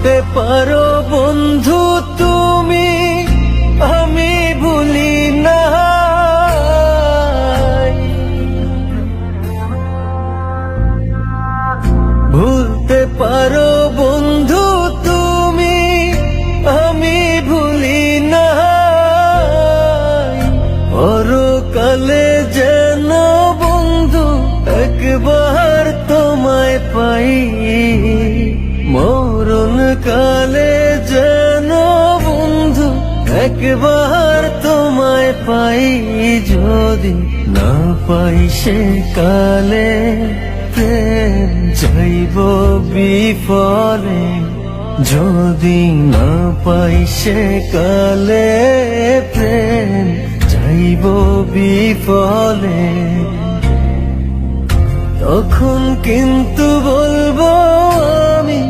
ভুলতে পারো বন্ধু তুমি, আমি ভুলি না। ভুলতে পারো বন্ধু তুমি, আমি ভুলি না। পরকালে যেন বন্ধু একবার তোমায় পাই, মরণ কালে যেন বন্ধু একবার তোমায় পাই। যদি না পাই সে কালে প্রেম যাইব বিফলে, যদি না পাই সে কালে প্রেম যাইব বিফলে। তখন কিন্তু বলবো আমি,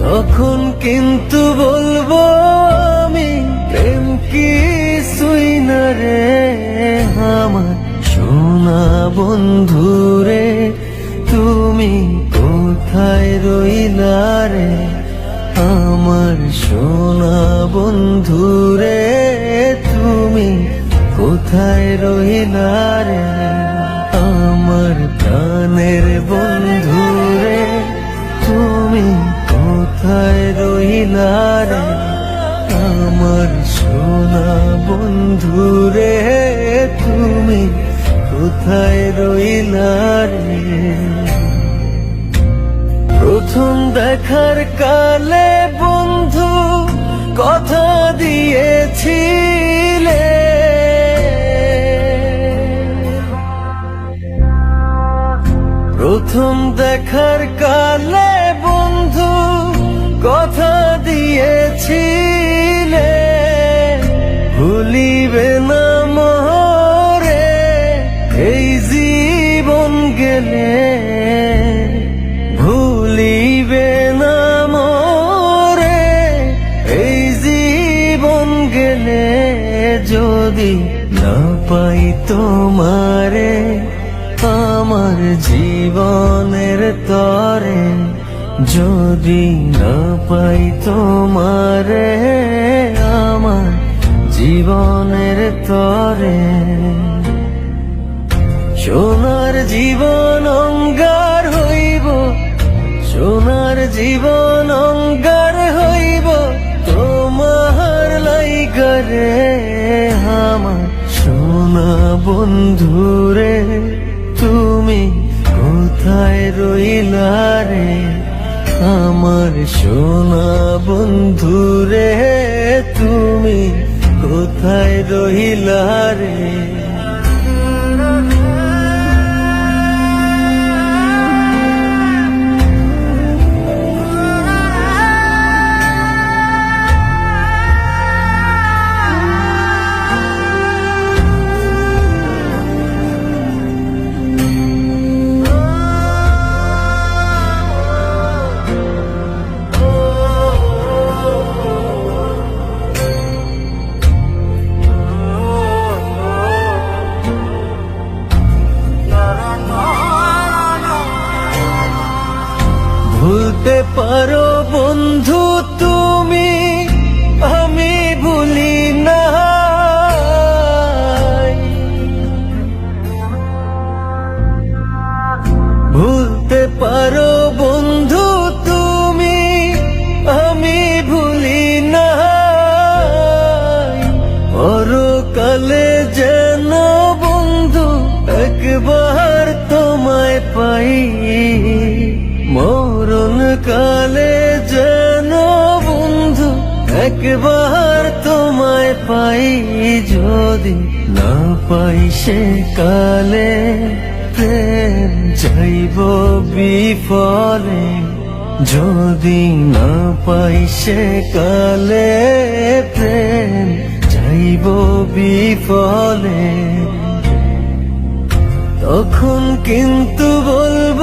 তখন কিন্তু বলবো আমি, প্রেম কিছুই না রে আমার সোনা বন্ধু রে। তুমি কোথায় রইলা রে আমার সোনা বন্ধু রে, তুমি কোথায় রইলা রে আমার প্রাণের বন্ধু রে। তুমি কোথায় রইলা রে আমার সোনা বন্ধু রে, তুমি কোথায় রইলা রে। প্রথম দেখার কালে বন্ধু কথা দিয়েছিলে, প্রথম দেখার কালে বন্ধু কথা দিয়েছিলে। ভুলিবে না মোরে এই জীবন গেলে, ভুলিবে না মোরে এই জীবন গেলে। যদি না পাই তোমারে আমার জীবনের তরে, যদি না পাই তোমারে আমার জীবনের তরে। সোনার জীবন অঙ্গার হইব, সোনার জীবন অঙ্গার হইব তোমার লাইগা রে আমার সোনা বন্ধু রে। তুমি কোথায় রইলা রে আমার সোনা বন্ধু রে, তুমি কোথায় রইলা রে। ভুলতে পারো বন্ধু তুমি, আমি ভুলি না। ভুলতে পারো বন্ধু তুমি, আমি ভুলি না। পরকালে যেন বন্ধু একবার তোমায় পাই, মরণ কালে যেন বন্ধু একবার তোমায় পাই। যদি না পাই সে কালে প্রেম যাইব বিফলে, যদি না পাই সে কালে প্রেম যাইব বিফলে। তখন কিন্তু বলবো